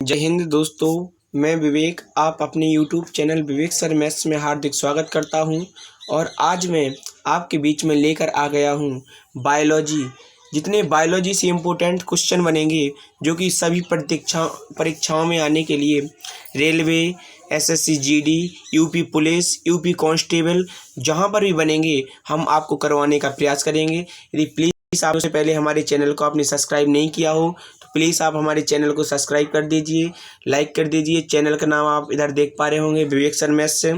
जय हिंद दोस्तों, मैं विवेक आप अपने YouTube चैनल विवेक सर मैथ्स में हार्दिक स्वागत करता हूं। और आज मैं आपके बीच में लेकर आ गया हूं बायोलॉजी। जितने बायोलॉजी से इम्पोर्टेंट क्वेश्चन बनेंगे जो कि सभी परीक्षाओं में आने के लिए railway, SSC GD, UP police, UP constable जहां पर भी बनेंगे हम आपको करवाने का प्रयास करेंगे। यदि प्लीज़ आपसे पहले हमारे चैनल को आपने सब्सक्राइब नहीं किया हो तो प्लीज़ आप हमारे चैनल को सब्सक्राइब कर दीजिए, लाइक कर दीजिए। चैनल का नाम आप इधर देख पा रहे होंगे विवेक सर मैथ्स से।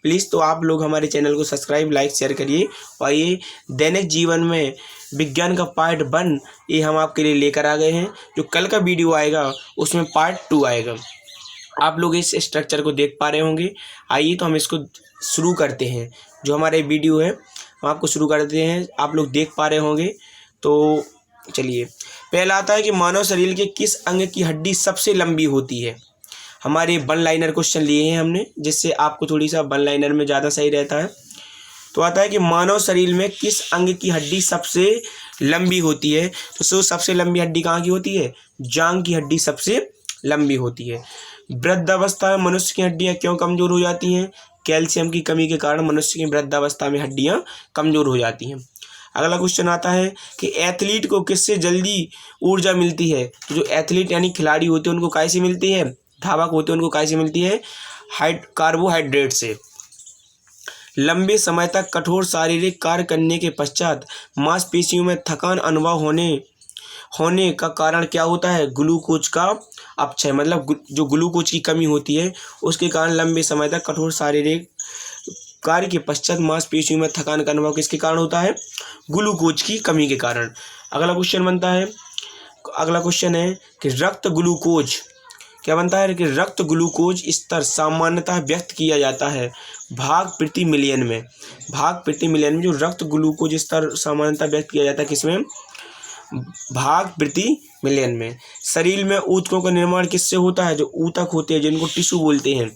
प्लीज़ तो आप लोग हमारे चैनल को सब्सक्राइब, लाइक, शेयर करिए। और ये दैनिक जीवन में विज्ञान का पार्ट 1 ये हम आपके लिए लेकर आ गए हैं। जो कल का वीडियो आएगा उसमें पार्ट 2 आएगा। आप लोग इस स्ट्रक्चर को देख पा रहे होंगे। आइए तो हम इसको शुरू करते हैं। जो हमारे वीडियो है हम आपको शुरू करते हैं, आप लोग देख पा रहे होंगे। तो चलिए, पहला आता है कि मानव शरीर के किस अंग की हड्डी सबसे लंबी होती है। हमारे वन लाइनर क्वेश्चन लिए हैं हमने, जिससे आपको थोड़ी सा वन लाइनर में ज़्यादा सही रहता है। तो आता है कि मानव शरीर में किस अंग की हड्डी सबसे लंबी होती है। तो सबसे लंबी हड्डी कहाँ की होती है? जांघ की हड्डी सबसे लंबी होती है। वृद्धावस्था में मनुष्य की हड्डियाँ क्यों कमज़ोर हो जाती हैं? कैल्शियम की कमी के कारण मनुष्य की वृद्धावस्था में हड्डियाँ कमज़ोर हो जाती हैं। अगला क्वेश्चन आता है कि एथलीट को किससे जल्दी ऊर्जा मिलती है। तो जो एथलीट यानी खिलाड़ी होते हैं उनको कैसे मिलती है? धावक होते हैं उनको कैसे मिलती है? कार्बोहाइड्रेट से। लंबे समय तक कठोर शारीरिक कार्य करने के पश्चात मांसपेशियों में थकान अनुभव होने का कारण क्या होता है? ग्लूकोज का अपक्षय, मतलब जो ग्लूकोज की कमी होती है उसके कारण लंबे समय तक कठोर शारीरिक कार्य के पश्चात मांसपेशियों में थकान का अनुभव किसके कारण होता है? ग्लूकोज की कमी के कारण। अगला क्वेश्चन है कि रक्त ग्लूकोज क्या बनता है? कि रक्त ग्लूकोज स्तर सामान्यतः व्यक्त किया जाता है भाग प्रति मिलियन में। भाग प्रति मिलियन में जो रक्त ग्लूकोज स्तर सामान्यतः व्यक्त किया जाता है किसमें? भाग प्रति मिलियन में। शरीर में ऊतकों का निर्माण किससे होता है? जो ऊतक होते हैं जिनको टिश्यू बोलते हैं,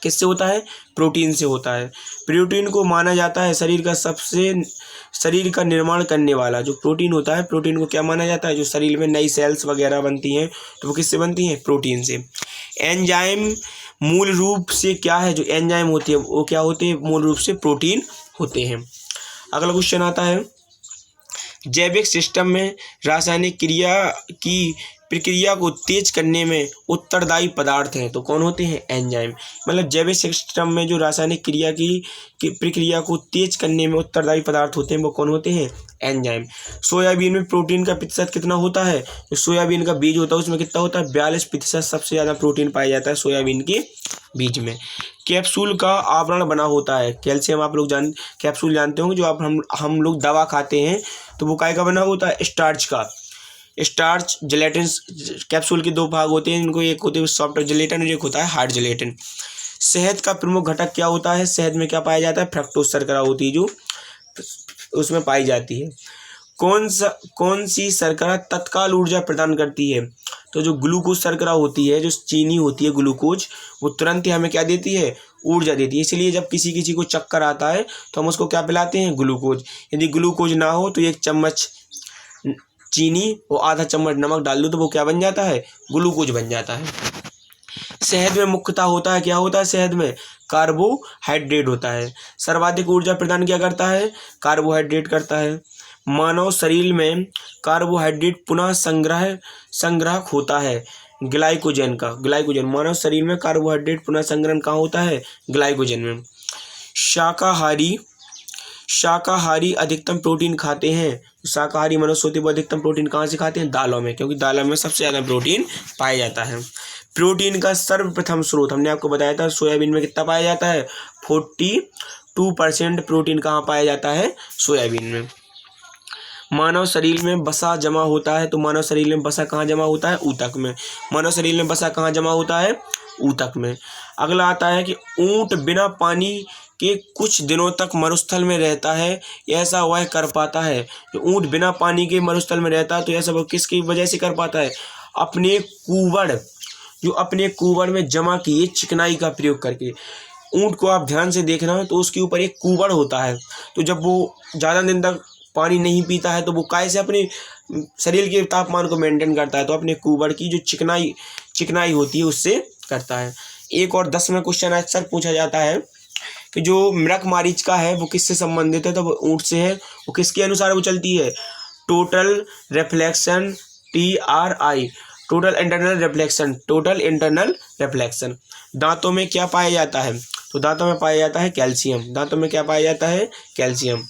किससे होता है? प्रोटीन से होता है। प्रोटीन को माना जाता है शरीर का निर्माण करने वाला। जो प्रोटीन होता है, प्रोटीन को क्या माना जाता है? जो शरीर में नई सेल्स वगैरह बनती हैं तो वो किससे बनती हैं? प्रोटीन से। एंजाइम मूल रूप से क्या है? जो एंजाइम होती है वो क्या होते हैं? मूल रूप से प्रोटीन होते हैं। अगला क्वेश्चन आता है जैविक सिस्टम में रासायनिक क्रिया की प्रक्रिया को तेज करने में उत्तरदायी पदार्थ हैं। तो कौन होते हैं? एंजाइम। मतलब जैविक सिस्टम में जो रासायनिक क्रिया की प्रक्रिया को तेज करने में उत्तरदायी पदार्थ होते हैं वो कौन होते हैं? एंजाइम। सोयाबीन में प्रोटीन का प्रतिशत कितना होता है? जो सोयाबीन का बीज होता है उसमें कितना होता है? 42% सबसे ज़्यादा प्रोटीन पाया जाता है सोयाबीन के बीज में। कैप्सूल का आवरण बना होता है। कैल्शियम आप लोग कैप्सूल जानते होंगे। जो आप हम लोग दवा खाते हैं तो वो काय का बना होता है? स्टार्च का। Starch, gelatin. कैप्सूल के 2 भाग होते हैं, इनको एक होते हैं सॉफ्ट जेलेटिन और एक होता है हार्ड जेलेटिन। शहद का प्रमुख घटक क्या होता है? शहद में क्या पाया जाता है? फ्रक्टोज शर्करा होती है जो उसमें पाई जाती है। कौन सी शर्करा तत्काल ऊर्जा प्रदान करती है? तो जो ग्लूकोज शर्करा होती है, जो चीनी होती है ग्लूकोज, वो तुरंत ही हमें क्या देती है? ऊर्जा देती है। इसलिए जब किसी को चक्कर आता है तो हम उसको क्या पिलाते हैं? ग्लूकोज। यदि ग्लूकोज ना हो तो 1 चम्मच चीनी और आधा चम्मच नमक डाल दो तो वो क्या बन जाता है? ग्लूकोज बन जाता है। शहद में मुख्यतः होता है, क्या होता है शहद में? कार्बोहाइड्रेट होता है। सर्वाधिक ऊर्जा प्रदान क्या करता है? कार्बोहाइड्रेट करता है। मानव शरीर में कार्बोहाइड्रेट पुनः संग्रह होता है ग्लाइकोजन का। ग्लाइकोजन, मानव शरीर में कार्बोहाइड्रेट पुनः संग्रहण कहाँ होता है? ग्लाइकोजन में। शाकाहारी अधिकतम प्रोटीन खाते हैं। शाकाहारी मनुष्य होते हैं वो अधिकतम प्रोटीन कहाँ से खाते हैं? दालों में, क्योंकि दालों में सबसे ज़्यादा प्रोटीन पाया जाता है। प्रोटीन का सर्वप्रथम स्रोत हमने आपको बताया था सोयाबीन में कितना पाया जाता है? 42% प्रोटीन कहाँ पाया जाता है? सोयाबीन में। मानव शरीर में वसा जमा होता है। तो मानव शरीर में वसा कहाँ जमा होता है? ऊतक में। मानव शरीर में वसा कहाँ जमा होता है? ऊतक में। अगला आता है कि ऊंट बिना पानी के कुछ दिनों तक मरुस्थल में रहता है, ऐसा वह कर पाता है। जो ऊंट बिना पानी के मरुस्थल में रहता है तो ऐसा वह किसकी वजह से कर पाता है? अपने कुवड़ में जमा किए चिकनाई का प्रयोग करके। ऊंट को आप ध्यान से देखना तो उसके ऊपर एक कुवड़ होता है। तो जब वो ज़्यादा दिन तक पानी नहीं पीता है तो वो कैसे अपने शरीर के तापमान को मेंटेन करता है? तो अपने कुवड़ की जो चिकनाई चिकनाई होती है उससे करता है। एक और 10वां क्वेश्चन अक्सर पूछा जाता है कि जो मृग मरीचिका है वो किससे संबंधित है, तो वो ऊँट से है। वो किसके अनुसार वो चलती है, total reflection, TRI, total internal reflection, total internal reflection. दांतों में क्या पाया जाता है, तो दांतों में पाया जाता है कैल्शियम। दांतों में क्या पाया जाता है, कैल्शियम।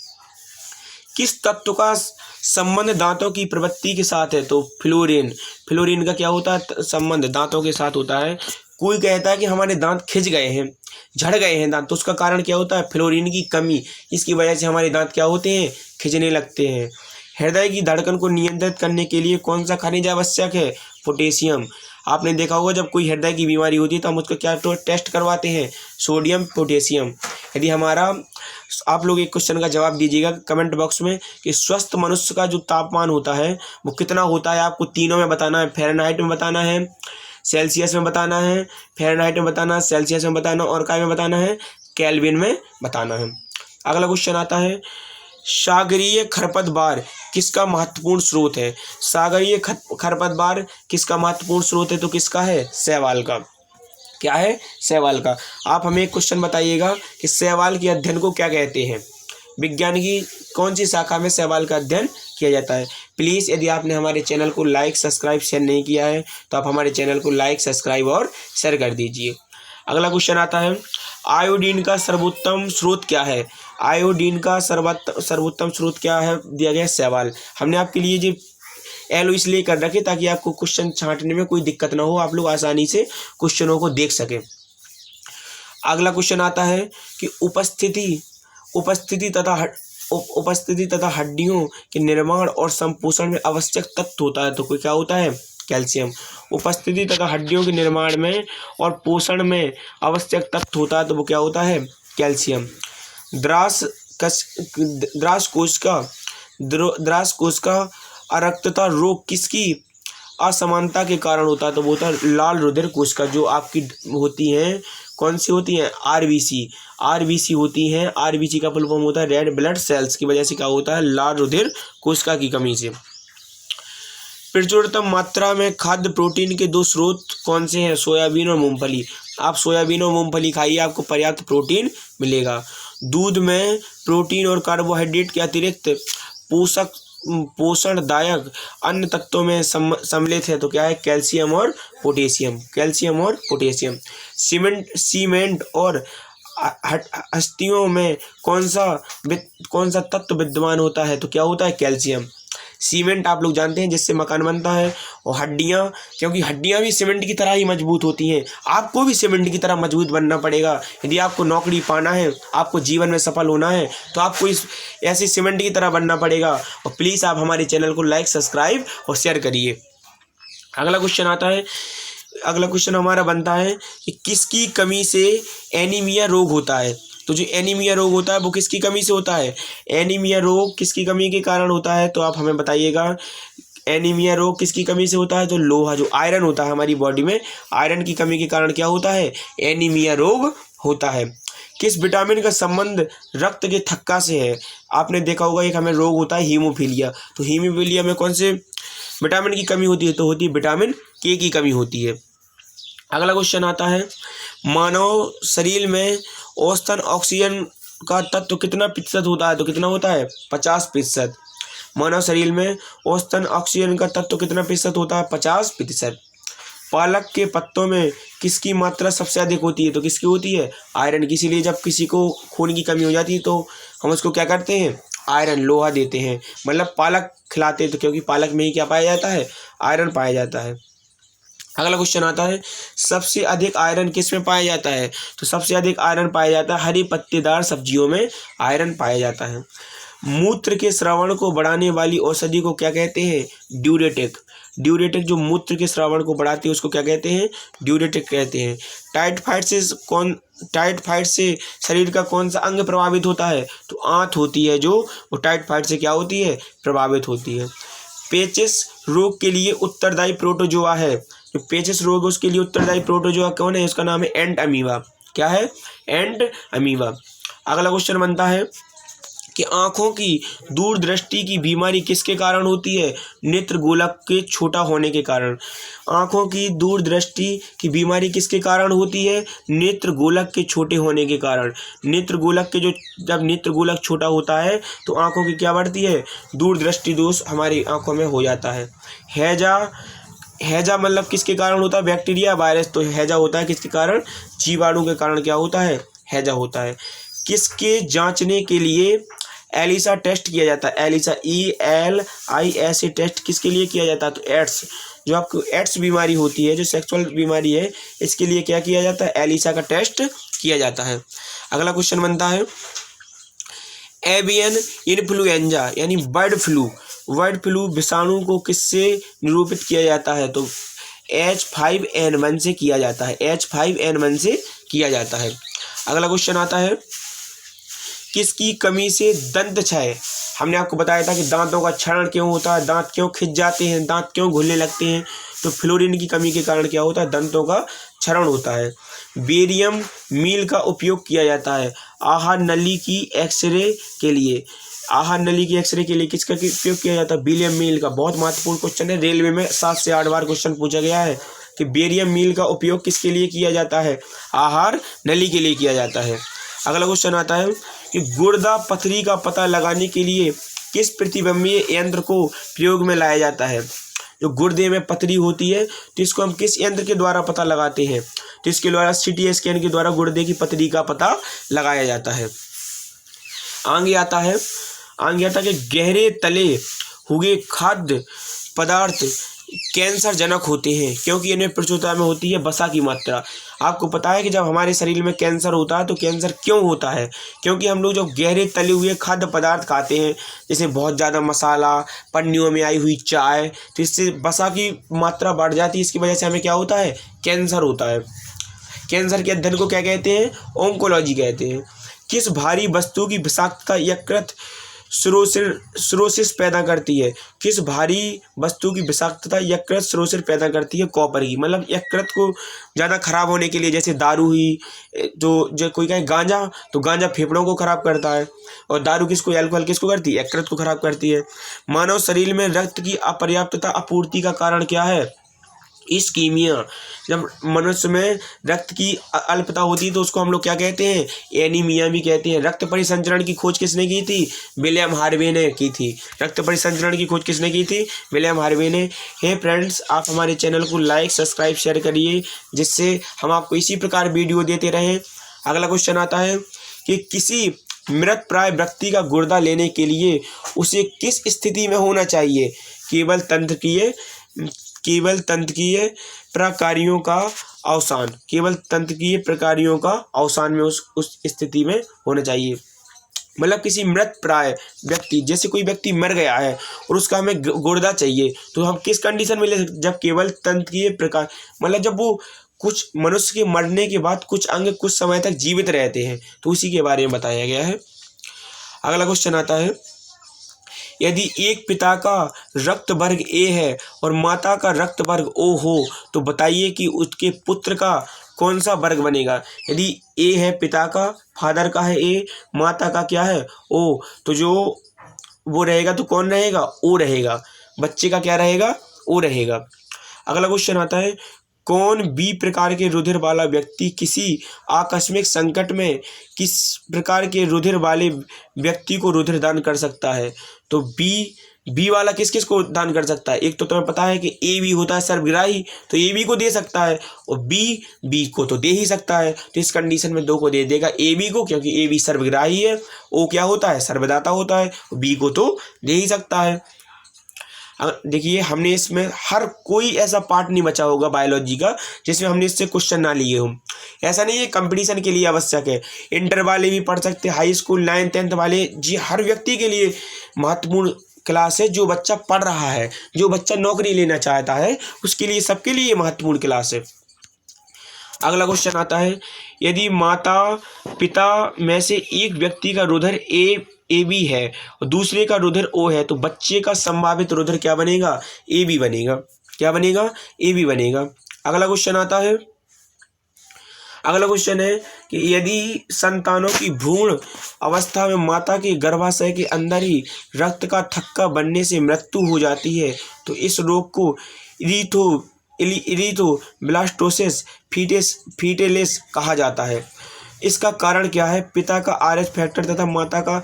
किस तत्व का संबंध दांतों की प्रवृत्ति के साथ है, तो फ्लोरीन। फ्लोरीन का क्या होता है संबंध, दांतों के साथ होता है। कोई कहता है कि हमारे दांत खिंच गए हैं, झड़ गए हैं दांत, तो उसका कारण क्या होता है, फ्लोरीन की कमी। इसकी वजह से हमारे दांत क्या होते हैं, खिंचने लगते हैं। हृदय की धड़कन को नियंत्रित करने के लिए कौन सा खनिज आवश्यक है, पोटेशियम। आपने देखा होगा जब कोई हृदय की बीमारी होती है तो हम उसका क्या टेस्ट करवाते हैं, सोडियम पोटेशियम। यदि हमारा, आप लोग एक क्वेश्चन का जवाब दीजिएगा कमेंट बॉक्स में कि स्वस्थ मनुष्य का जो तापमान होता है वो कितना होता है। आपको तीनों में बताना है, फ़ारेनहाइट में बताना है, सेल्सियस में बताना है, फ़ारेनहाइट में बताना है, सेल्सियस में बताना और काय में बताना है, केल्विन में बताना है। अगला क्वेश्चन आता है, सागरीय खरपतवार किसका महत्वपूर्ण स्रोत है। सागरीय खरपतवार किसका महत्वपूर्ण स्रोत है, तो किसका है, शैवाल का। क्या है, शैवाल का। आप हमें एक क्वेश्चन बताइएगा कि शैवाल के अध्ययन को क्या कहते हैं। विज्ञान की कौन सी शाखा में शैवाल का अध्ययन किया जाता है। प्लीज़ यदि आपने हमारे चैनल को लाइक सब्सक्राइब शेयर नहीं किया है तो आप हमारे चैनल को लाइक सब्सक्राइब और शेयर कर दीजिए। अगला क्वेश्चन आता है, आयोडीन का सर्वोत्तम स्रोत क्या है। आयोडीन का सर्वोत्तम स्रोत क्या है, दिया गया शैवाल। हमने आपके लिए जो एलो इसलिए कर रखे ताकि आपको क्वेश्चन छांटने में कोई दिक्कत ना हो, आप लोग आसानी से क्वेश्चनों को देख सकें। अगला क्वेश्चन आता है कि उपस्थिति तथा हड्डियों के निर्माण और संपोषण में आवश्यक तत्व होता है, तो कोई क्या होता है, कैल्शियम। उपस्थिति तथा हड्डियों के निर्माण में और पोषण में आवश्यक तत्व होता है, तो वो क्या होता है, कैल्शियम। द्रास कोश का अरक्तता रोग किसकी असमानता के कारण होता है, तो वो होता है लाल रुधिर कोश का। जो आपकी होती हैं, कौन सी होती हैं, आरबीसी होती हैं। आरबीसी का फुल फॉर्म होता है रेड ब्लड सेल्स, की वजह से क्या होता है, लाल रुधिर कोशिका की कमी से। प्रचुरतम मात्रा में खाद्य प्रोटीन के 2 स्रोत कौन से हैं, सोयाबीन और मूंगफली। आप सोयाबीन और मूंगफली खाइए, आपको पर्याप्त प्रोटीन मिलेगा। दूध में प्रोटीन और कार्बोहाइड्रेट के अतिरिक्त पोषणदायक अन्य तत्वों में सम्मिलित है, तो क्या है, कैल्शियम और पोटेशियम। सीमेंट और हस्तियों में कौन सा तत्व विद्यमान होता है, तो क्या होता है, कैल्शियम। सीमेंट आप लोग जानते हैं जिससे मकान बनता है, और हड्डियां, क्योंकि हड्डियां भी सीमेंट की तरह ही मजबूत होती हैं। आपको भी सीमेंट की तरह मजबूत बनना पड़ेगा। यदि आपको नौकरी पाना है, आपको जीवन में सफल होना है, तो आपको ऐसे सीमेंट की तरह बनना पड़ेगा। और प्लीज़ आप हमारे चैनल को लाइक सब्सक्राइब और शेयर करिए। अगला क्वेश्चन हमारा बनता है कि किसकी कमी से एनीमिया रोग होता है। तो जो एनीमिया रोग होता है वो किसकी कमी से होता है, एनीमिया रोग किसकी कमी के कारण होता है, तो आप हमें बताइएगा एनीमिया रोग किसकी कमी से होता है। तो लोहा, जो आयरन होता है हमारी बॉडी में, आयरन की कमी के कारण क्या होता है, एनीमिया रोग होता है। किस विटामिन का संबंध रक्त के थक्का से है। आपने देखा होगा एक हमें रोग होता है हीमोफीलिया, तो हीमोफीलिया में कौन से विटामिन की कमी होती है, तो होती है विटामिन के की कमी होती है। अगला क्वेश्चन आता है, मानव शरीर में औसतन ऑक्सीजन का तत्व कितना प्रतिशत होता है, तो कितना होता है, 50%। मानव शरीर में औसतन ऑक्सीजन का तत्व कितना प्रतिशत होता है, 50%। पालक के पत्तों में किसकी मात्रा सबसे अधिक होती है, तो किसकी होती है, आयरन की। इसीलिए जब किसी को खून की कमी हो जाती है तो हम उसको क्या करते हैं, आयरन, लोहा देते हैं, मतलब पालक खिलाते हैं, तो क्योंकि पालक में ही क्या पाया जाता है, आयरन पाया जाता है। अगला क्वेश्चन आता है, सबसे अधिक आयरन किस में पाया जाता है, तो सबसे अधिक आयरन पाया जाता है हरी पत्तेदार सब्जियों में आयरन पाया जाता है। मूत्र के स्रावण को बढ़ाने वाली औषधि को क्या कहते हैं, ड्यूरेटिक। जो मूत्र के स्रावण को बढ़ाती है उसको क्या कहते हैं, ड्यूरेटिक कहते हैं। टाइफाइड से शरीर का कौन सा अंग प्रभावित होता है, तो आंत होती है, जो वो टाइफाइड से क्या होती है, प्रभावित होती है। पेचिस रोग के लिए उत्तरदायी प्रोटोजोआ है, जो पेचिस रोग है उसके लिए उत्तरदायी प्रोटोजोआ कौन है, उसका नाम है एंट अमीबा। क्या है, एंट अमीबा। अगला क्वेश्चन बनता है कि आँखों की दूरदृष्टि की बीमारी किसके कारण होती है? नेत्र गोलक के छोटा होने के कारण। आँखों की दूरदृष्टि की बीमारी किसके कारण होती है? नेत्र गोलक के छोटे होने के कारण। नेत्र गोलक के जब नेत्र गोलक छोटा होता है तो आँखों की क्या बढ़ती है? दूरदृष्टि दोष हमारी आँखों में हो जाता है। हैजा मतलब किसके कारण होता है? Bacteria virus. तो हैजा होता है किसके कारण? जीवाणु के कारण क्या होता है? हैजा होता है। किसके जांचने के लिए एलिसा टेस्ट किया जाता है? एलिसा ELISA टेस्ट किसके लिए किया जाता है? तो एड्स, जो आपको एड्स बीमारी होती है, जो सेक्सुअल बीमारी है, इसके लिए क्या किया जाता है? एलिसा का टेस्ट किया जाता है। अगला क्वेश्चन बनता है एवियन इन्फ्लुएंजा यानी बर्ड फ्लू विषाणु को किससे निरूपित किया जाता है? तो H5N1 से किया जाता है। H5N1 से किया जाता है। अगला क्वेश्चन आता है किसकी कमी से दंत क्षय? हमने आपको बताया था कि दांतों का क्षरण क्यों होता है, दांत क्यों खिंच जाते हैं, दांत क्यों घुलने लगते हैं। तो फ्लोरीन की कमी के कारण क्या होता है? दंतों का क्षरण होता है। बेरियम मील का उपयोग किया जाता है आहार नली की एक्सरे के लिए। आहार नली की एक्सरे के लिए किसका उपयोग किया जाता है? बेरियम मील का। बहुत महत्वपूर्ण क्वेश्चन है, रेलवे में 7 से 8 बार क्वेश्चन पूछा गया है कि बेरियम मील का उपयोग किसके लिए किया जाता है? आहार नली के लिए किया जाता है। अगला क्वेश्चन आता है कि गुर्दा पथरी का पता लगाने के लिए किस प्रतिबिंबीय यंत्र को प्रयोग में लाया जाता है? जो गुर्दे में पथरी होती है तो इसको हम किस यंत्र के द्वारा पता लगाते हैं? तो इसके द्वारा CT स्कैन के द्वारा गुर्दे की पथरी का पता लगाया जाता है। आगे आता है कि गहरे तले हुए खाद्य पदार्थ कैंसर जनक होते हैं क्योंकि इनमें प्रचुरता में होती है वसा की मात्रा। आपको पता है कि जब हमारे शरीर में कैंसर होता है तो कैंसर क्यों होता है? क्योंकि हम लोग जो गहरे तले हुए खाद्य पदार्थ खाते हैं, जैसे बहुत ज़्यादा मसाला, पन्नियों में आई हुई चाय, तो इससे वसा की मात्रा बढ़ जाती है। इसकी वजह से हमें क्या होता है? कैंसर होता है। कैंसर के अध्ययन को क्या कहते हैं? ओंकोलॉजी कहते हैं। किस भारी वस्तु की विषाक्तता यकृत सिरोसिस पैदा करती है? किस भारी वस्तु की विषाक्तता यकृत सिरोसिस पैदा करती है? कॉपर की। मतलब यकृत को ज़्यादा खराब होने के लिए, जैसे दारू ही, जो कोई कहे गांजा, तो गांजा फेफड़ों को खराब करता है, और दारू किसको, अल्कोहल किसको करती है? यकृत को खराब करती है। मानव शरीर में रक्त की अपर्याप्तता आपूर्ति का कारण क्या है? इस्कीमिया। जब मनुष्य में रक्त की अल्पता होती है तो उसको हम लोग क्या कहते हैं? एनीमिया भी कहते हैं। रक्त परिसंचरण की खोज किसने की थी? विलियम हार्वे ने की थी। रक्त परिसंचरण की खोज किसने की थी? विलियम हार्वे ने। हे फ्रेंड्स, आप हमारे चैनल को लाइक, सब्सक्राइब, शेयर करिए, जिससे हम आपको इसी प्रकार वीडियो देते रहें। अगला क्वेश्चन आता है कि किसी मृत प्राय व्यक्ति का गुर्दा लेने के लिए उसे किस स्थिति में होना चाहिए? केवल तंत्रिकीय प्रकारियों का अवसान। केवल तंत्रिकीय प्रकारियों का अवसान में उस स्थिति में होना चाहिए। मतलब किसी मृत प्राय व्यक्ति, जैसे कोई व्यक्ति मर गया है और उसका हमें गुर्दा चाहिए, तो हम किस कंडीशन में ले सकते? जब केवल तंत्रिकीय प्रकार, मतलब जब वो कुछ मनुष्य के मरने के बाद कुछ अंग कुछ समय तक जीवित रहते हैं, तो उसी के बारे में बताया गया है। अगला क्वेश्चन आता है, यदि एक पिता का रक्त वर्ग A है और माता का रक्त वर्ग O हो तो बताइए कि उसके पुत्र का कौन सा वर्ग बनेगा? यदि A है पिता का, फादर का है A, माता का क्या है O, तो जो वो रहेगा तो कौन रहेगा? O रहेगा। बच्चे का क्या रहेगा? O रहेगा। अगला क्वेश्चन आता है, कौन B प्रकार के रुधिर वाला व्यक्ति किसी आकस्मिक संकट में किस प्रकार के रुधिर वाले व्यक्ति को रुधिर दान कर सकता है? तो बी वाला किस किस को दान कर सकता है? एक तो तुम्हें पता है कि AB होता है सर्वग्राही, तो AB को दे सकता है, और B को तो दे ही सकता है। तो इस कंडीशन में 2 को दे देगा, AB को, क्योंकि AB सर्वग्राही है, O क्या होता है? सर्वदाता होता है, B को तो दे ही सकता है। देखिए, हमने इसमें हर कोई ऐसा पार्ट नहीं बचा होगा बायोलॉजी का जिसमें हमने इससे क्वेश्चन ना लिए हों। ऐसा नहीं है, कंपटीशन के लिए आवश्यक है। इंटर वाले भी पढ़ सकते हैं, हाई स्कूल 9th 10th वाले, जी हर व्यक्ति के लिए महत्वपूर्ण क्लास है। जो बच्चा पढ़ रहा है, जो बच्चा नौकरी लेना चाहता है, उसके लिए, सबके लिए महत्वपूर्ण क्लास है। अगला क्वेश्चन आता है, यदि माता पिता में से एक व्यक्ति का रुधिर AB है और दूसरे का रुधिर O है, तो बच्चे का संभावित रुधिर क्या बनेगा? AB बनेगा। क्या बनेगा? AB बनेगा। अगला क्वेश्चन आता है, अगला क्वेश्चन है कि यदि संतानों की भ्रूण अवस्था में माता के गर्भाशय के अंदर ही रक्त का थक्का बनने से मृत्यु हो जाती है तो इस रोग को इरिथ्रोब्लास्टोसिस फीटेलिस कहा जाता है। इसका कारण क्या है? पिता का RH फैक्टर तथा माता का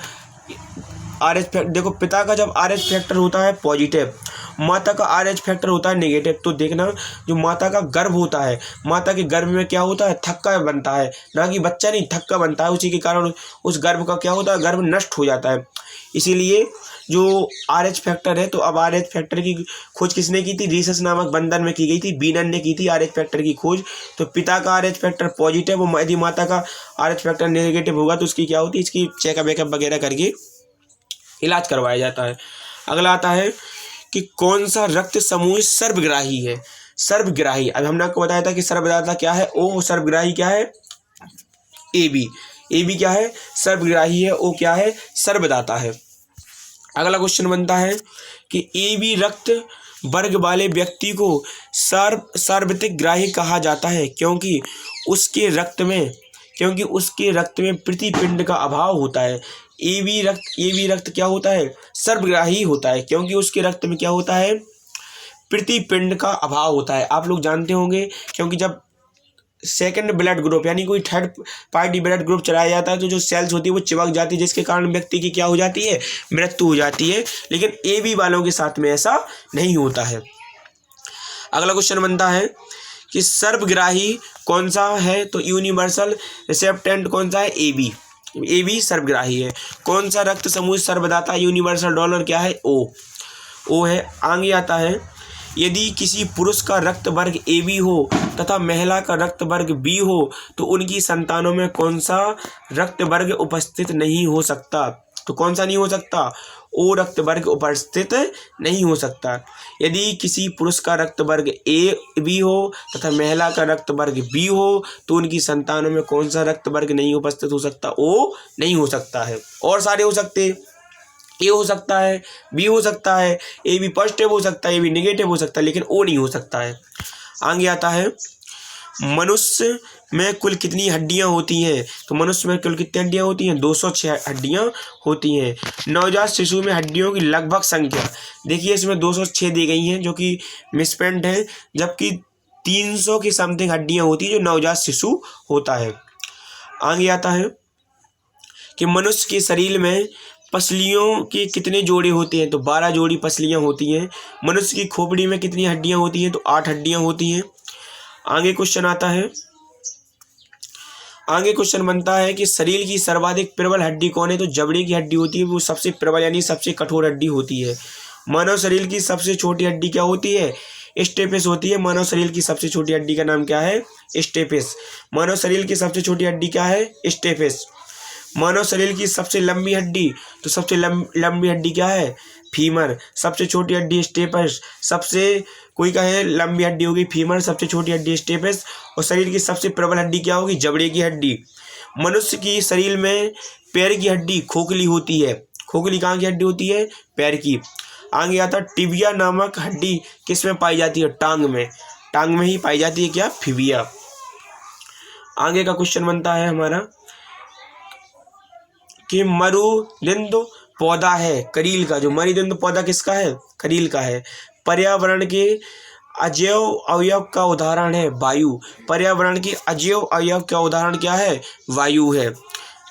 RH फैक्टर। देखो, पिता का जब RH फैक्टर होता है पॉजिटिव, माता का RH फैक्टर होता है नेगेटिव, तो देखना जो माता का गर्भ होता है, माता के गर्भ में क्या होता है? थक्का बनता है, ना कि बच्चा नहीं, थक्का बनता है। उसी के कारण उस गर्भ का क्या होता है? गर्भ नष्ट हो जाता है। इसीलिए जो RH फैक्टर है, तो अब RH फैक्टर की खोज किसने की थी? रीसस नामक बंदर में की गई थी, बीनन ने की थी RH फैक्टर की खोज। तो पिता का RH फैक्टर पॉजिटिव और यदि माता का RH फैक्टर नेगेटिव होगा तो उसकी क्या होती है? इसकी चेकअप वेकअप वगैरह करके इलाज करवाया जाता है। अगला आता है कि कौन सा रक्त समूह सर्वग्राही है? सर्वग्राही, अब हमने आपको बताया था कि सर्वदाता क्या है? O। सर्वग्राही क्या है? AB। AB क्या है? सर्वग्राही है। O क्या है? सर्वदाता है। अगला क्वेश्चन बनता है कि AB रक्त वर्ग वाले व्यक्ति को सार्वत्रिक ग्राही कहा जाता है क्योंकि उसके रक्त में प्रतिपिंड का अभाव होता है। AB रक्त क्या होता है? सर्वग्राही होता है क्योंकि उसके रक्त में क्या होता है? प्रतिपिंड का अभाव होता है। आप लोग जानते होंगे क्योंकि जब सेकंड ब्लड ग्रुप यानी कोई थर्ड पार्टी ब्लड ग्रुप चलाया जाता है तो जो सेल्स होती है वो चिपक जाती है, जिसके कारण व्यक्ति की क्या हो जाती है? मृत्यु हो जाती है। लेकिन AB वालों के साथ में ऐसा नहीं होता है। अगला क्वेश्चन बनता है कि सर्वग्राही कौन सा है? तो यूनिवर्सल रिसेप्टेंट कौन सा है? AB सर्वग्राही है। कौन सा रक्त समूह सर्वदाता यूनिवर्सल डोनर क्या है? O है। आगे आता है यदि किसी पुरुष का रक्त वर्ग AB हो तथा महिला का रक्त वर्ग B हो तो उनकी संतानों में कौन सा रक्त वर्ग उपस्थित नहीं हो सकता? तो कौन सा नहीं हो सकता? O रक्त वर्ग उपस्थित नहीं हो सकता। यदि किसी पुरुष का रक्त वर्ग AB हो तथा महिला का रक्त वर्ग B हो तो उनकी संतानों में कौन सा रक्त वर्ग नहीं उपस्थित हो सकता? O नहीं हो सकता है। और सारे हो सकते, A हो सकता है, B हो सकता है, AB पॉजिटिव हो सकता है, AB नेगेटिव हो सकता है, लेकिन O नहीं हो सकता है। आगे आता है मनुष्य में कुल कितनी हड्डियां होती हैं? तो मनुष्य में कुल कितनी हड्डियां होती हैं? 206 हड्डियां होती हैं। नवजात शिशु में हड्डियों की लगभग संख्या, देखिए इसमें 206 दी गई हैं जो कि मिसप्रिंट है, जबकि 300 की समथिंग हड्डियां होती हैं जो नवजात शिशु होता है। आगे आता है कि मनुष्य के शरीर में पसलियों के कितने जोड़े होते हैं? तो 12 जोड़ी पसलियां होती हैं। मनुष्य की खोपड़ी में कितनी हड्डियां होती हैं? तो 8 हड्डियां होती हैं। आगे क्वेश्चन आता है, आगे क्वेश्चन बनता है कि शरीर की सर्वाधिक प्रबल हड्डी कौन है? तो जबड़े की हड्डी होती है, वो सबसे प्रबल यानी सबसे कठोर हड्डी होती है। मानव शरीर की सबसे छोटी हड्डी क्या होती है? स्टेपिस होती है। मानव शरीर की सबसे छोटी हड्डी का नाम क्या है? स्टेपिस। मानव शरीर की सबसे छोटी हड्डी क्या है? स्टेपिस। मानव शरीर की सबसे लंबी हड्डी, तो सबसे लंबी हड्डी क्या है? फीमर। सबसे छोटी हड्डी स्टेपस। सबसे कोई कहे लंबी हड्डी होगी फीमर, सबसे छोटी हड्डी स्टेपस। और शरीर की सबसे प्रबल हड्डी क्या होगी? जबड़े की हड्डी। मनुष्य की शरीर में पैर की हड्डी खोखली होती है। खोखली कहाँ की हड्डी होती है? पैर की। आगे आता टिबिया नामक हड्डी किस में पाई जाती है? टांग में। टांग में ही पाई जाती है क्या? फिबिया। आगे का क्वेश्चन बनता है हमारा कि मरुदंड पौधा है करील का, जो मरुदंड पौधा किसका है? करील का है। पर्यावरण के अजैव अवयव का उदाहरण है वायु। पर्यावरण की अजैव अवयव का उदाहरण क्या है? वायु है।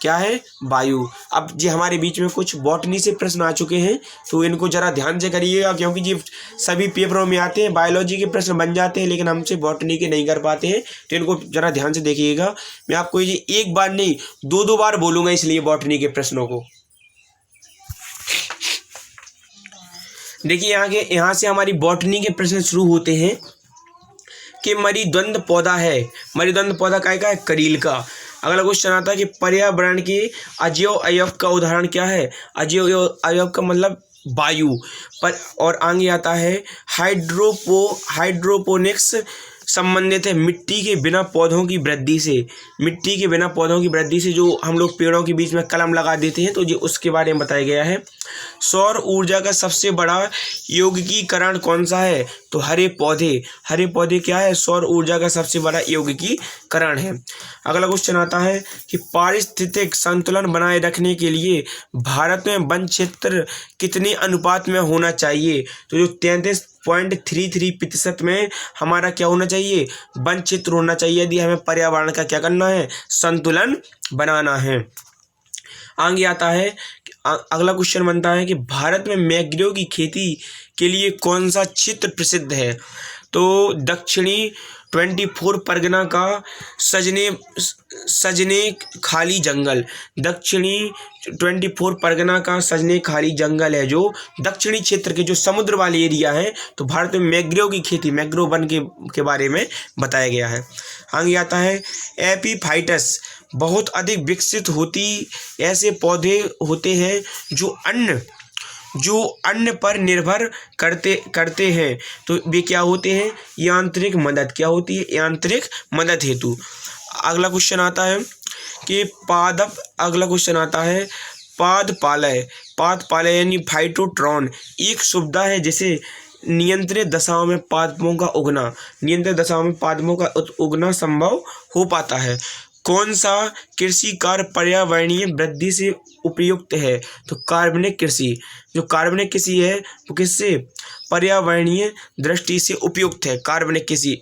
क्या है? वायु। अब जी हमारे बीच में कुछ बॉटनी से प्रश्न आ चुके हैं तो इनको जरा ध्यान से करिएगा, क्योंकि जी सभी पेपरों में आते हैं, बायोलॉजी के प्रश्न बन जाते हैं लेकिन हमसे बॉटनी के नहीं कर पाते हैं, तो इनको जरा ध्यान से देखिएगा। मैं आपको ये एक बार नहीं 2 बार बोलूँगा इसलिए बॉटनी के प्रश्नों को। देखिए आगे यहाँ से हमारी बॉटनी के प्रश्न शुरू होते हैं कि मरुदंड पौधा है। मरुदंड पौधा काय का है? करील का। अगला क्वेश्चन आता है कि पर्यावरण के अजैव अवयव का उदाहरण क्या है? अजैव अवयव का मतलब वायु। पर और आगे आता है हाइड्रोपोनिक्स संबंधित है मिट्टी के बिना पौधों की वृद्धि से। मिट्टी के बिना पौधों की वृद्धि से जो हम लोग पेड़ों के बीच में कलम लगा देते हैं तो ये उसके बारे में बताया गया है। सौर ऊर्जा का सबसे बड़ा यौगिकीकरण कौन सा है? तो हरे पौधे। हरे पौधे क्या है? सौर ऊर्जा का सबसे बड़ा यौगिकीकरण है। अगला क्वेश्चन आता है कि पारिस्थितिक संतुलन बनाए रखने के लिए भारत में वन क्षेत्र कितने अनुपात में होना चाहिए? तो जो 33.33% में हमारा क्या होना चाहिए? वन क्षेत्र होना चाहिए, यदि हमें पर्यावरण का क्या करना है? संतुलन बनाना है। आगे आता है अगला क्वेश्चन बनता है कि भारत में मैंग्रोव की खेती के लिए कौन सा क्षेत्र प्रसिद्ध है? तो दक्षिणी 24 परगना का सजने खाली जंगल। दक्षिणी 24 परगना का सजने खाली जंगल है जो दक्षिणी क्षेत्र के जो समुद्र वाले एरिया है, तो भारत में मैंग्रोव की खेती, मैंग्रोव वन के बारे में बताया गया है। आगे आता है एपीफाइटस बहुत अधिक विकसित होती ऐसे पौधे होते हैं जो अन्न पर निर्भर करते हैं, तो वे क्या होते हैं? यांत्रिक मदद। क्या होती है? यांत्रिक मदद हेतु। अगला क्वेश्चन आता है कि पादपालय यानी फाइटोट्रॉन एक सुविधा है जिसे नियंत्रित दशाओं में पादपों का उगना संभव हो पाता है। कौन सा कृषि कार्य पर्यावरणीय वृद्धि से उपयुक्त है? तो कार्बनिक कृषि। जो कार्बनिक कृषि है वो किससे? पर्यावरणीय दृष्टि से उपयुक्त है कार्बनिक कृषि।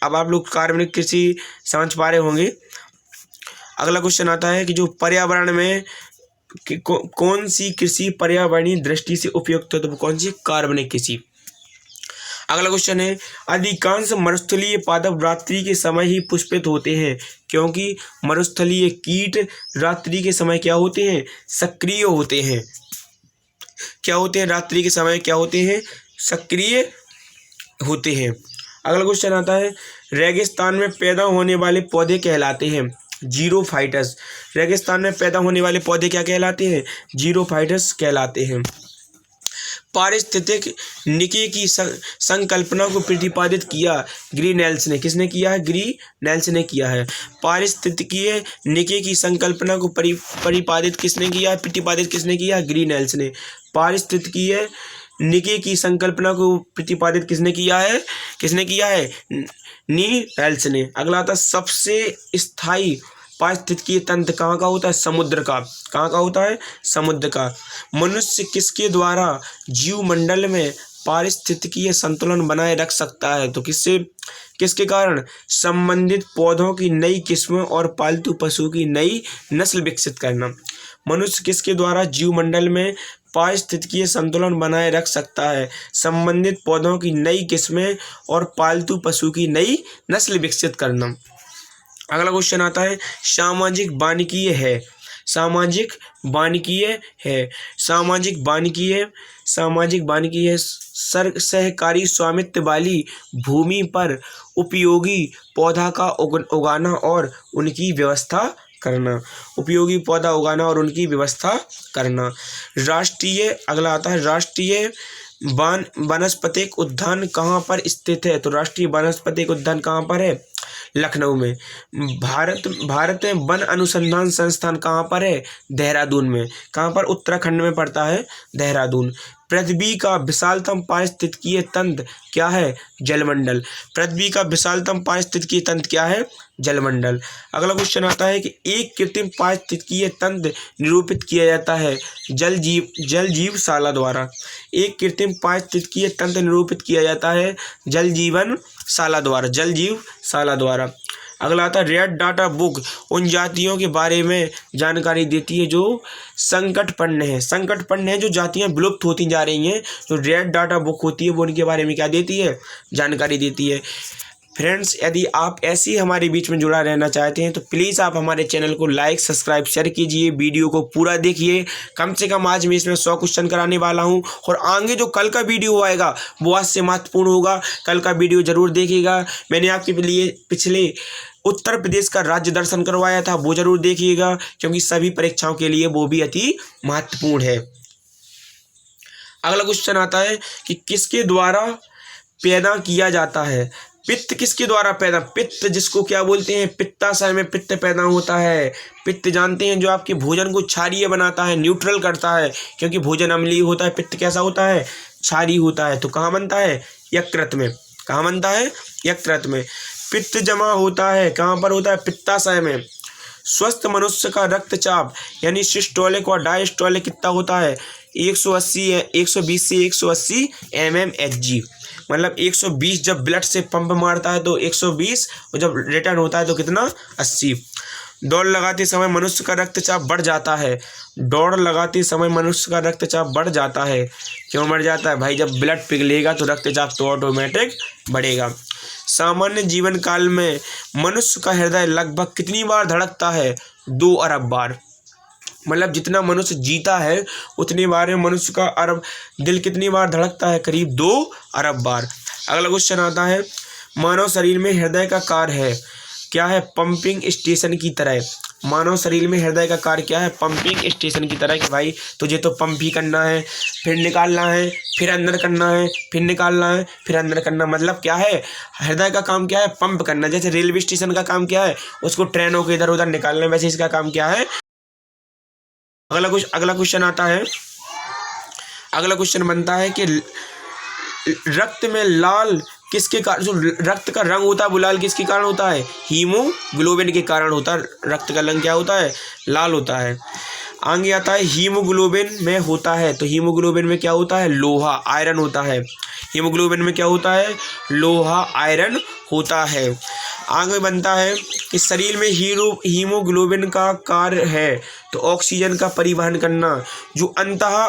अब आप लोग कार्बनिक कृषि समझ पा रहे होंगे। अगला क्वेश्चन आता है कि जो पर्यावरण में कौन सी कृषि पर्यावरणीय दृष्टि से उपयुक्त है? तो वो कौन सी? कार्बनिक कृषि। अगला क्वेश्चन है अधिकांश मरुस्थलीय पादप रात्रि के समय ही पुष्पित होते हैं क्योंकि मरुस्थलीय कीट रात्रि के समय क्या होते हैं? सक्रिय होते हैं। क्या होते हैं? रात्रि के समय क्या होते हैं? सक्रिय होते हैं। अगला क्वेश्चन आता है रेगिस्तान में पैदा होने वाले पौधे कहलाते हैं जीरोफाइटस। रेगिस्तान में पैदा होने वाले पौधे क्या कहलाते हैं? जीरोफाइटस कहलाते हैं। पारिस्थितिक निके की संकल्पना को प्रतिपादित किया ग्रीनेल्स ने। किसने किया है? ग्रीनेल्स ने किया है। पारिस्थितिकीय निके की संकल्पना को प्रतिपादित किसने किया? प्रतिपादित किसने किया? ग्रीनेल्स ने। पारिस्थितिकीय निके की संकल्पना को प्रतिपादित किसने किया है? नीरेल्स ने। अगला आता सबसे स्थायी पारिस्थितिकीय तंत्र कहाँ का होता है? समुद्र का। कहाँ का होता है? समुद्र का। मनुष्य किसके द्वारा जीवमंडल में पारिस्थितिकीय संतुलन बनाए रख सकता है? तो किसके कारण? संबंधित पौधों की नई किस्मों और पालतू पशु की नई नस्ल विकसित करना। मनुष्य किसके द्वारा जीवमंडल में पारिस्थितिकीय संतुलन बनाए रख सकता है? संबंधित पौधों की नई किस्में और पालतू पशु की नई नस्ल विकसित करना। अगला क्वेश्चन आता है सामाजिक वानिकीय है। सामाजिक वानिकीय सहकारी स्वामित्व वाली भूमि पर उपयोगी पौधा का उगाना और उनकी व्यवस्था करना। उपयोगी पौधा उगाना और उनकी व्यवस्था करना। अगला आता है राष्ट्रीय वनस्पतिक उद्यान कहाँ पर स्थित है? तो राष्ट्रीय वनस्पतिक उद्यान कहाँ पर है? लखनऊ में। भारत में वन अनुसंधान संस्थान कहाँ पर है? देहरादून में। कहाँ पर? उत्तराखंड में पड़ता है, देहरादून। पृथ्वी का विशालतम पारिस्थितिकीय तंत्र क्या है? जलमंडल। पृथ्वी का विशालतम पारिस्थितिकीय तंत्र क्या है? जलमंडल। अगला क्वेश्चन आता है कि एक कृत्रिम पारिस्थितिकीय तंत्र निरूपित किया जाता है जल जीवशाला द्वारा। एक कृत्रिम पारिस्थितिकीय तंत्र निरूपित किया जाता है जल जीवशाला द्वारा। अगला आता है रेड डाटा बुक उन जातियों के बारे में जानकारी देती है जो संकटपन्न है। संकटपन्न है जो जातियां विलुप्त होती जा रही हैं, जो रेड डाटा बुक होती है वो उनके बारे में क्या देती है? जानकारी देती है। फ्रेंड्स, यदि आप ऐसे ही हमारे बीच में जुड़ा रहना चाहते हैं तो प्लीज़ आप हमारे चैनल को लाइक सब्सक्राइब शेयर कीजिए, वीडियो को पूरा देखिए। कम से कम आज मैं इसमें 100 क्वेश्चन कराने वाला हूं और आगे जो कल का वीडियो आएगा वो आज से महत्वपूर्ण होगा। कल का वीडियो ज़रूर देखिएगा। मैंने आपके लिए पिछले उत्तर प्रदेश का राज्य दर्शन करवाया था, वो ज़रूर देखिएगा क्योंकि सभी परीक्षाओं के लिए वो भी अति महत्वपूर्ण है। अगला क्वेश्चन आता है कि किसके द्वारा पैदा किया जाता है? पित्त किसके द्वारा पैदा, पित्त जिसको क्या बोलते हैं, पित्ताशय में पित्त पैदा होता है। पित्त जानते हैं जो आपके भोजन को क्षारीय बनाता है, न्यूट्रल करता है, क्योंकि भोजन अम्लीय होता है, पित्त कैसा होता है, क्षारीय होता है। तो कहाँ बनता है, यकृत में। कहाँ बनता है, यकृत में। पित्त जमा होता है कहाँ पर होता है, पित्ताशय में। स्वस्थ मनुष्य का रक्तचाप यानी सिस्टोलिक और डायस्टोलिक कितना होता है, 120 से 180 mmHg। मतलब 120 जब ब्लड से पंप मारता है तो 120, और जब रिटर्न होता है तो कितना, 80। दौड़ लगाते समय मनुष्य का रक्तचाप बढ़ जाता है। दौड़ लगाते समय मनुष्य का रक्तचाप बढ़ जाता है। क्यों बढ़ जाता है भाई, जब ब्लड पिघलेगा तो रक्तचाप तो ऑटोमेटिक बढ़ेगा। सामान्य जीवन काल में मनुष्य का हृदय लगभग कितनी बार धड़कता है, 2 अरब बार। मतलब जितना मनुष्य जीता है उतनी बार में मनुष्य का दिल कितनी बार धड़कता है, करीब 2 अरब बार। अगला क्वेश्चन आता है, मानव शरीर में हृदय का कार्य है क्या है, पंपिंग स्टेशन की तरह। मानव शरीर में हृदय का कार्य क्या है, पंपिंग स्टेशन की तरह। कि भाई तुझे तो पंप ही करना है, फिर निकालना है, फिर अंदर करना है, फिर निकालना है, फिर अंदर करना। मतलब क्या है, हृदय का काम क्या है, पंप करना। जैसे रेलवे स्टेशन का काम क्या है, उसको ट्रेनों को इधर उधर निकालना, वैसे इसका काम क्या है। अगला क्वेश्चन आता है, अगला क्वेश्चन बनता है कि रक्त में लाल किसके कारण, जो रक्त का रंग होता है वो लाल किसके कारण होता है, हीमोग्लोबिन के कारण होता है। रक्त का रंग क्या होता है, लाल होता है। आगे आता है, हीमोग्लोबिन में होता है, तो हीमोग्लोबिन में क्या होता है, लोहा, आयरन होता है। हीमोग्लोबिन में क्या होता है, लोहा, आयरन होता है। आगे बनता है कि शरीर में हीमोग्लोबिन का कार्य है तो ऑक्सीजन का परिवहन करना। जो अंतः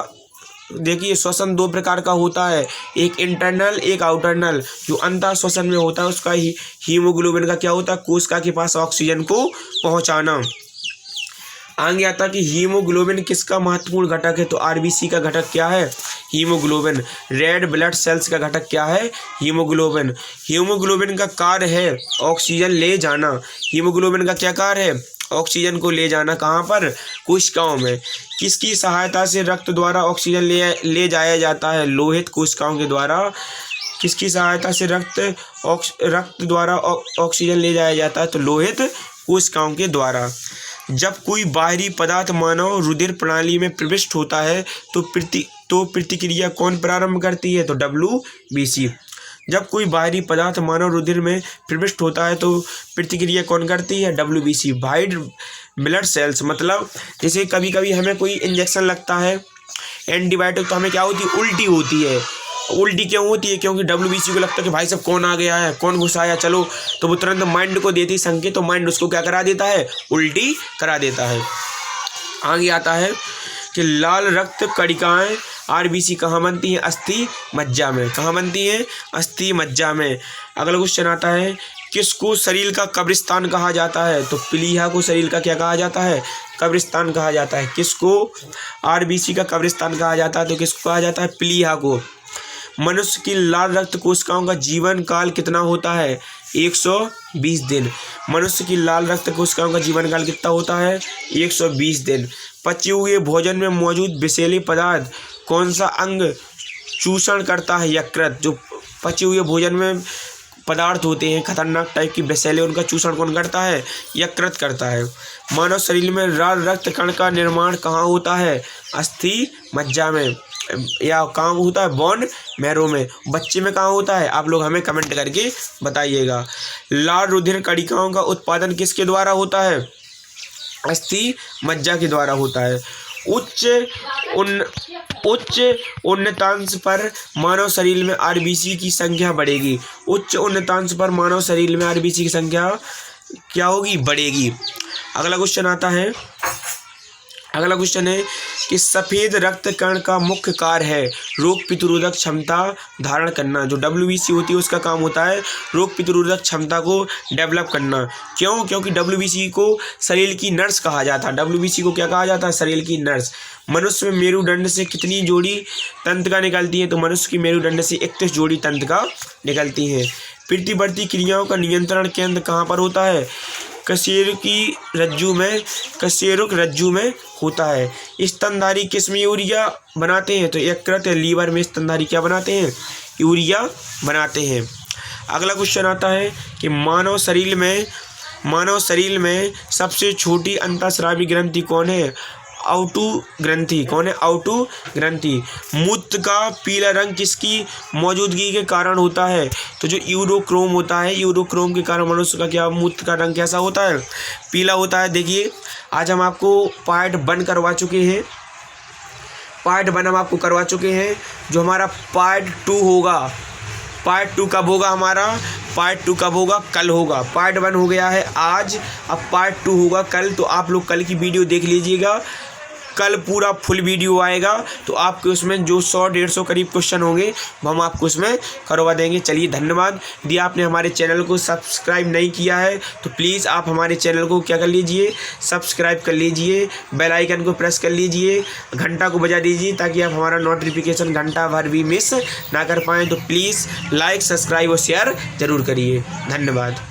देखिए श्वसन 2 प्रकार का होता है, एक इंटरनल एक आउटरनल। जो अंतः श्वसन में होता है उसका हीमोग्लोबिन का क्या होता है, कोशिका के पास ऑक्सीजन को पहुंचाना। आगे आता है कि हीमोग्लोबिन किसका महत्वपूर्ण घटक है, तो आरबीसी का घटक क्या है, हीमोग्लोबिन। रेड ब्लड सेल्स का घटक क्या है, हीमोग्लोबिन। हीमोग्लोबिन का कार्य है ऑक्सीजन ले जाना। हीमोग्लोबिन का क्या कार्य है, ऑक्सीजन को ले जाना। कहाँ पर, कोशिकाओं में। किसकी सहायता से रक्त द्वारा ऑक्सीजन ले जाया जाता है, लोहित कोशिकाओं के द्वारा। किसकी सहायता से रक्त द्वारा ऑक्सीजन ले जाया जाता है, तो लोहित कोशिकाओं के द्वारा। जब कोई बाहरी पदार्थ मानव रुधिर प्रणाली में प्रविष्ट होता है तो प्रतिक्रिया कौन प्रारंभ करती है, तो WBC। जब कोई बाहरी पदार्थ मानव रुधिर में प्रविष्ट होता है तो प्रतिक्रिया कौन करती है, WBC, वाइट ब्लड सेल्स। मतलब जैसे कभी कभी हमें कोई इंजेक्शन लगता है एंटीबायोटिक, तो हमें क्या होती है, उल्टी होती है। उल्टी क्यों होती है, क्योंकि WBC को लगता है कि भाई साहब कौन आ गया है, कौन घुसाया, चलो। तो वो तुरंत माइंड को देती संकेत, तो माइंड उसको क्या करा देता है, उल्टी करा देता है। आगे आता है कि लाल रक्त कणिकाएं आरबीसी कहाँ बनती हैं, अस्थि मज्जा में। कहाँ बनती हैं, अस्थि मज्जा में। अगला क्वेश्चन आता है, किसको शरीर का कब्रिस्तान कहा जाता है, तो प्लीहा को शरीर का क्या कहा जाता है, कब्रिस्तान कहा जाता है। किसको आरबीसी का कब्रिस्तान कहा जाता है, तो किसको कहा जाता है, प्लीहा को। मनुष्य की लाल रक्त कोशिकाओं का जीवन काल कितना होता है, 120 दिन। मनुष्य की लाल रक्त कोशिकाओं का जीवन काल कितना होता है, 120 दिन। पचे हुए भोजन में मौजूद विषैले पदार्थ कौन सा अंग चूषण करता है, यकृत। जो पचे हुए भोजन में पदार्थ होते हैं खतरनाक टाइप की विषैले, उनका चूषण कौन करता है, यकृत करता है। मानव शरीर में लाल रक्त कण का निर्माण कहाँ होता है, अस्थि मज्जा में, या कहाँ होता है, बोन मैरो में। बच्चे में कहाँ होता है, आप लोग हमें कमेंट करके बताइएगा। लाल रुधिर कणिकाओं का उत्पादन किसके द्वारा होता है, अस्थि मज्जा के द्वारा होता है। उच्च उन्नतांश पर मानव शरीर में आरबीसी की संख्या बढ़ेगी। उच्च उन्नतांश पर मानव शरीर में आरबीसी की संख्या क्या होगी, बढ़ेगी। अगला क्वेश्चन है कि सफ़ेद रक्त कण का मुख्य कार्य है रोग प्रतिरोधक क्षमता धारण करना। जो WBC होती है उसका काम होता है रोग प्रतिरोधक क्षमता को डेवलप करना। क्यों, क्योंकि WBC को शरीर की नर्स कहा जाता है। WBC को क्या कहा जाता है, शरीर की नर्स। मनुष्य में मेरुदंड से कितनी जोड़ी तंत्रिका निकलती है, तो मनुष्य की मेरुदंड से 31 जोड़ी तंत्रिका निकलती हैं। प्रतिवर्ती क्रियाओं का नियंत्रण केंद्र कहाँ पर होता है, कशेरुक रज्जु में होता है। स्तनधारी किस में यूरिया बनाते हैं, तो यकृत या लीवर में स्तनधारी क्या बनाते हैं, यूरिया बनाते हैं। अगला क्वेश्चन आता है कि मानव शरीर में सबसे छोटी अंतःस्रावी ग्रंथि कौन है? आउटू ग्रंथि। कौन है? आउटू ग्रंथि। मूत्र का पीला रंग किसकी मौजूदगी के कारण होता है? तो जो यूरोक्रोम होता है, यूरोक्रोम के कारण मनुष्य का क्या मूत्र का रंग कैसा होता है? पीला होता है। देखिए आज हम आपको पार्ट 1 करवा चुके हैं, पार्ट 1 हम आपको करवा चुके हैं। जो हमारा पार्ट 2 होगा, पार्ट 2 कब होगा हमारा? पार्ट 2 कब होगा? कल होगा। पार्ट 1 हो गया है आज, अब पार्ट 2 होगा कल। तो आप लोग कल की वीडियो देख लीजिएगा, कल पूरा फुल वीडियो आएगा। तो आपके उसमें जो 100-150 करीब क्वेश्चन होंगे वो हम आपको उसमें करवा देंगे। चलिए धन्यवाद। यदि आपने हमारे चैनल को सब्सक्राइब नहीं किया है तो प्लीज़ आप हमारे चैनल को क्या कर लीजिए? सब्सक्राइब कर लीजिए, बेल आइकन को प्रेस कर लीजिए, घंटा को बजा दीजिए ताकि आप हमारा नोटिफिकेशन घंटा भर भी मिस ना कर पाएँ। तो प्लीज़ लाइक, सब्सक्राइब और शेयर ज़रूर करिए। धन्यवाद।